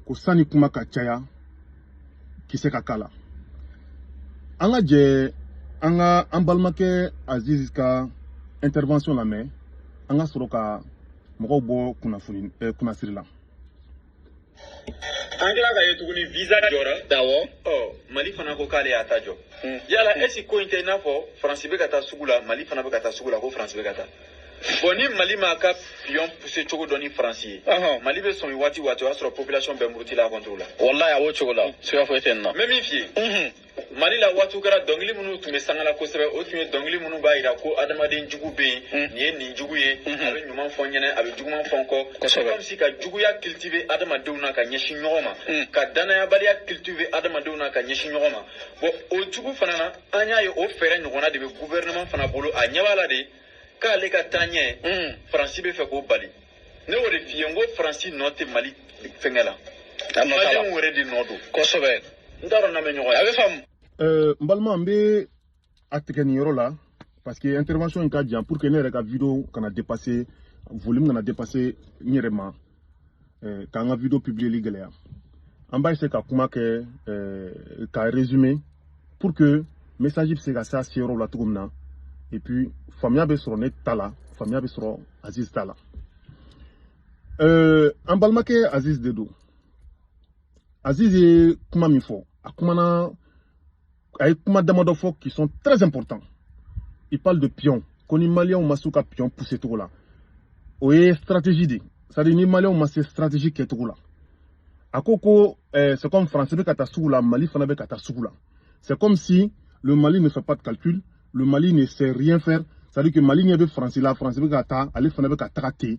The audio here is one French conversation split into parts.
ko sani kuma ka caya kise ka kala anga je anga ambalmake Aziz ka intervention la mais anga soroka moko bo kuna sirila Angela ka yetuguni visa jora dawo Mali fana ko kale atajo yala esi ko interna fo France be kata sugula Mali fana be kata sugula ko France be kata boni Mali ma ka pion pousser chogo doni français Mali be son wati asro population be muruti la contrôle wallahi awo chogo la so fo etenna même fi Mali la watu gara dongli munu tume sangala ko sebe o tume dongli munu ba ira ko adamaden jugu be ni jugu ye abe nyuma fo nyene abe jugu fo ko comme si ka jugu ya cultiver adamaden na ka nyeshi nyoma ka dana ya bali ya cultiver adamaden na ka nyeshi nyoma bo o jugu fana na anya yo o fere nyona de gouvernement fana bolo a nyawala de ka le ka tanye France be fe ko bali ne wori fiyengo France note Mali fengela Mali wori di nodo ko sobe ndaro na me nyoya abe fam mbalma mbe atekeni yoro la parce que intervention in ka dian pour que ne reka vidéo kana dépasser volume kana dépasser nyerema ka nga vidéo publier ligele ya amba ese ka kuma ke ka résumé pour que message se ka sa sero la tukumna et puis famia be soro ne tala famia be soro Aziz tala mbalma ke Aziz dedo Aziz kuma mi fo akumana avec kuma damadofo qui sont très importants. Il parle de pion. Koni malien ou masuka pion poussé tout là. Oye stratégie de. Ça dit ni malien ou masse stratégie qui est tout là. Akoko c'est comme français be kata soula Mali fana be kata soula. C'est comme si le Mali ne fait pas de calcul, le Mali ne sait rien faire. Ça dit que Mali n'y avait français là, français be kata aller fana be kata raté.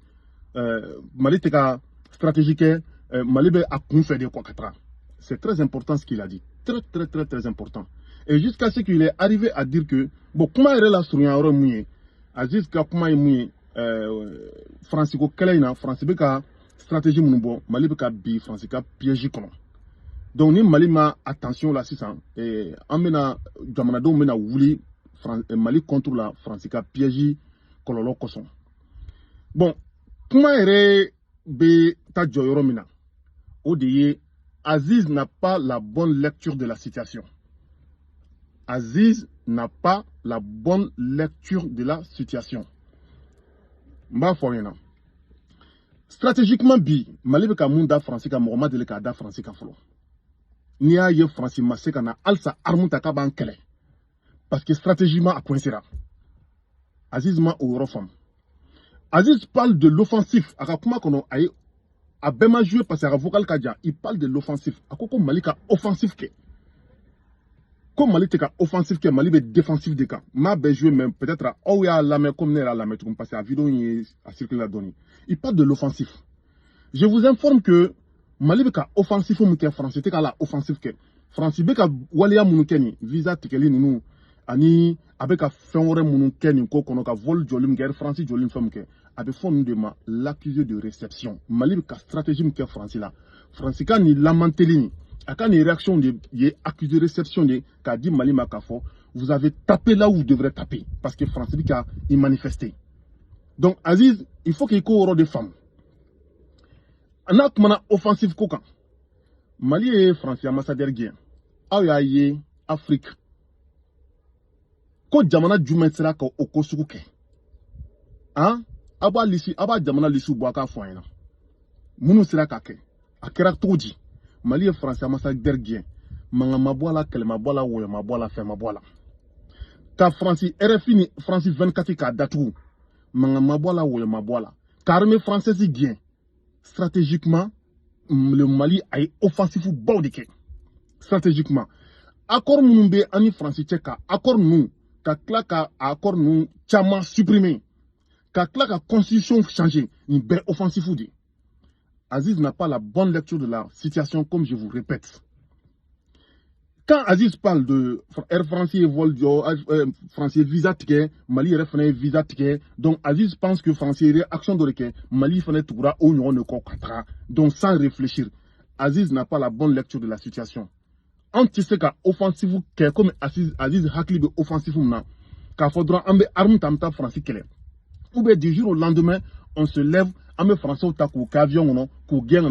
Mali te ka stratégique Mali be akun fait de quoi katra. C'est très important ce qu'il a dit. Très important. Et jusqu'à ce qu'il est arrivé à dire que, bon, comment il est là sur un mouillé, Aziz ka comment il mouillé, Francisco Kelaina, Francisco ka stratégie mounoubo, Mali ka bi, Francisco piège comment. Donc, ni Mali ma attention là, 600, et en mena, Jamanado mena wouli, Mali contre la Francisco piège kololo koson. Bon, comment il est be ta joyoromina, Odeye, Aziz n'a pas la bonne lecture de la situation. Aziz n'a pas la bonne lecture de la situation. Mba foyena. Stratégiquement bi, Mali be ka munda français ka Mohamed le ka da français ka folo. Ni a ye français masse kana alsa armuta ka ban kele. Parce que stratégiquement a coincera. Aziz ma au femme. Aziz parle de l'offensif. Aka kuma kono aye a bema joué parce que vocal kadja, il parle de l'offensif. Akoko Mali ka offensif ke. Comme Mali te ka offensif ke Mali be défensif de ka. Ma be joué même peut-être à Oya la mais comme ne la mais tout parce que la vidéo a circulé la donné. Il parle de l'offensif. Je vous informe que Mali be ka offensif mu ke français te ka la offensif ke. France be ka walia munu keni visa tikeli nunu ani abeka fenwore munu keni ko kono ka vol jolim guerre France jolim femme ke. Avec fond de ma l'accusé de réception. Mali ka stratégie mu ke France là. France ka ni lamenteli. Quand une réaction de accusé de réception de qu'a dit Mali Makafo, vous avez tapé là où vous devrez taper parce que France a manifesté. Donc Aziz, il faut qu'il y ait au rôle des femmes. On a une offensive coquin. Mali et France ambassadeur guerre. Aouya Afrique. Ko jamana jumen sera ko okosuke. Hein? Aba lisi aba jamana lisu boaka foina. Munu sera kake. Akera toji. Mali et France ambassadeur guerre. Manga mabola kele mabola wo mabola fe mabola. Ka France RFI ni France 24 ka datu. Manga mabola wo mabola. Ka armée française guerre. Stratégiquement le Mali a offensif ou baudike. Stratégiquement. Accord Mounbe ani France tcheka. Accord nous. Ka klaka accord nous chama supprimé. Ka klaka constitution changé. Ni be offensif ou dit. Aziz n'a pas la bonne lecture de la situation comme je vous répète. Quand Aziz parle de Air France et vol France visa ticket, Mali refait visa ticket, donc Aziz pense que France réaction de lequel Mali fait tout au nom de Kokatra, donc sans réfléchir. Aziz n'a pas la bonne lecture de la situation. Antiseka offensif comme Aziz Hakli offensif na, car faudra ambe arme tamta France kele. Ou bien du jour au lendemain, on se lève, ambe français au takou, qu'avion ou non, qu'au gain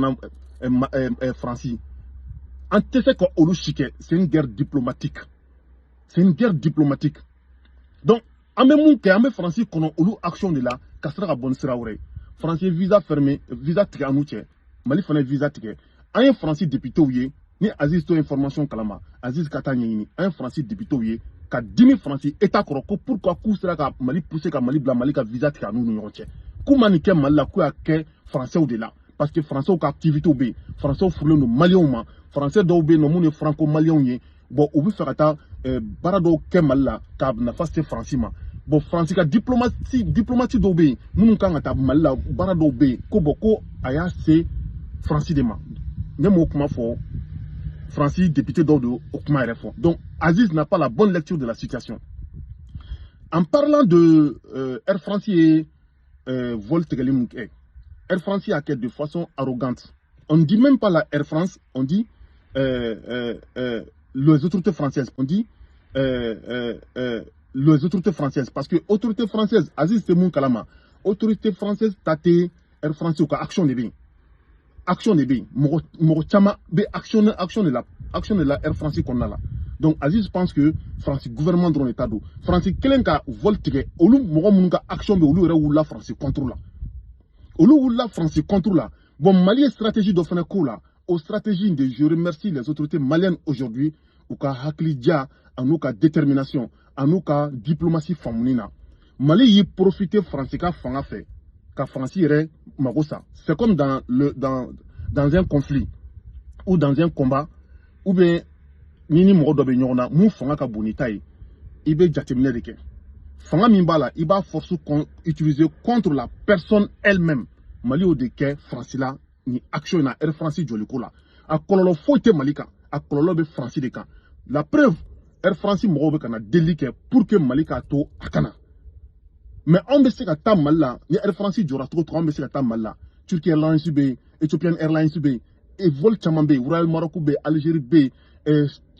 France. En tout cas, c'est une guerre diplomatique. C'est une guerre diplomatique. Donc, en même temps, en France, qu'on a eu action de là, Kassara bon sera vrai. France visa fermé, visa tigé en outil. Mali fana visa tigé. Un Français député ouye, ni Aziz to information kalama, Aziz Katanyini, un Français député ouye, ka 10 000 Français état koroko pourquoi coup sera ka Mali pousser ka Mali bla Mali ka visa tigé en nous yonche. Comment ke Mali la ku a ke Français ou de là parce que Français ou ka activité ou be, Français ou fourle no Maliens ma, Français do be no moun franco-malien yé. Bon, ou vous faire ta barado Kemala, tab na face Français ma. Bon, France ka diplomatie d'obé, nous n'avons pas mal barado bé, koboko aya c'est Français de ma. Même au kuma fort, Français député d'ordre au kuma RFO. Donc, Aziz n'a pas la bonne lecture de la situation. En parlant de Air France et Vol Tegelimuk, Air France a de façon arrogante. On ne dit même pas la Air France, on dit les autorités françaises. On dit les autorités françaises. Parce que autorité française, Aziz Temoun Kalama, autorité française, Tate, Air France, ou action de bien. Action de bien. Morochama, action de la Air France qu'on a là. Donc Aziz pense que France, gouvernement de l'état d'eau. France, quelqu'un qui a volté, ou l'ou, action de ou la France contrôle. Ou l'ou, la France contrôle. Bon, Mali stratégie de Feneko là. Aux stratégies de je remercie les autorités maliennes aujourd'hui, ou ka haklidia, en nous ka détermination, en nous ka diplomatie féminine. Mali y profite français ka fanga fait, ka français irait magosa. C'est comme dans un conflit ou dans un combat, ou bien nini mo do be nyona, mu fanga ka bonitaï, ibe jatemine de ke. Fanga mimbala, iba force utiliser contre la personne elle-même. Mali au deke français là. Ni action na Air France joliko la a kololo foite malika a kololo be France de kan la preuve Air France mo be kana délike pour que malika to akana mais on be se ka ta malla ni Air France jora to on be se ka ta malla Turkish Airlines be Ethiopian Airlines be et vol chamambe Royal Maroc be Algérie be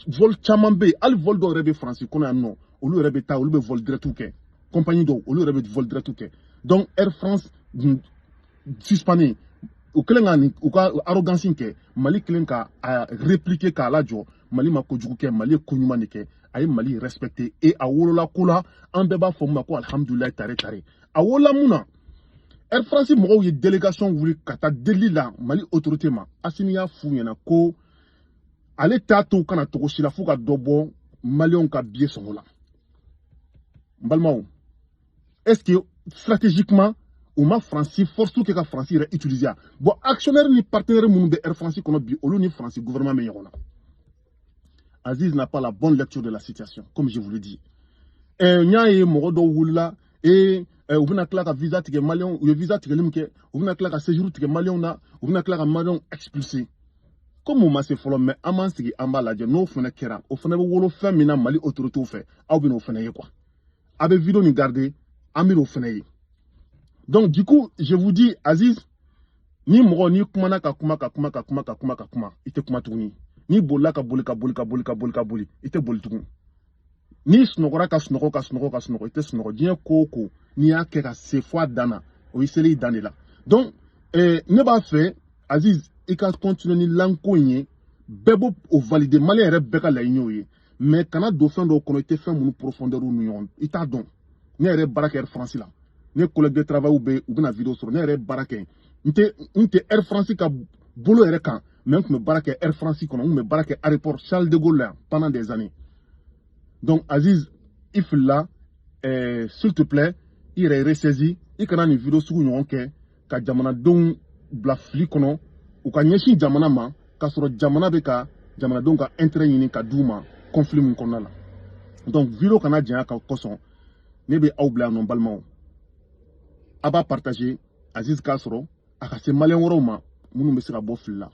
vol chamambe al vol do rebe France kono non o lu rebe ta o lu be vol direct ke compagnie do o lu rebe vol direct ke donc Air France suspendé ou ka arrogance ke Mali kelen ka répliquer ka la jo Mali ma ko jugu ke Mali ko nyuma ne ke ay Mali respecté et a wolola kula an beba fo ma ko alhamdulillah tare a wola muna Air France mo ye délégation wuli kata delila Mali autorité ma asimiya fu yana ko ale tato kana to sila fu ka dobo Malion ka bié songola mbalmao est-ce que stratégiquement ou ma France force tout que la France irait utiliser. Bon, actionnaire ni partenaire moun de Air France qu'on a bi olu ni France gouvernement mais yona. Aziz n'a pas la bonne lecture de la situation, comme je vous le dis. Nya e morodo wula et ou vena klaka visa tige malion ou visa tige limke ou vena klaka séjour tige malion na ou vena klaka malion expulsé. Comme on m'a se follow mais aman sigi amba la je no fena kera o fena wolo fe mina Mali autorité fait au bino fena ye quoi. Abe vidéo ni garder amiro fena ye. Donc du coup, je vous dis, Aziz, ni moro ni kumana ka kuma, ite kuma tuni. Ni bola ka boli, ite boli tuni. Ni snogora ka snogo, ite snogo. Dien koko, ni ake ka se fois dana, o iseli dane la. Donc, ne ba fait, Aziz, il ka continue ni lanko nye, bebo o valide, malien rebeka la inyoye. Mais kana dauphin do kono ite fait mon profondeur ou nuyon, ita don. Ni ere baraka Air France la. Ne collègue de travail ou bien vidéo sur ne barake n'te Air France ka bolo ere kan même que me barake Air France kono me barake aéroport Charles de Gaulle pendant des années. Donc Aziz ifla s'il te plaît il est ressaisi il kana ni vidéo sur nyon ke ka jamana don blafli kono ou ka nyeshi jamana ma ka soro jamana be ka jamana don ka intérêt ni ka duma conflit mun kono la. Donc vidéo kana djia ka koson ne be aubla non balmao Aba partager Aziz Kasro, à ces malins Roma, nous me sera beau fil là.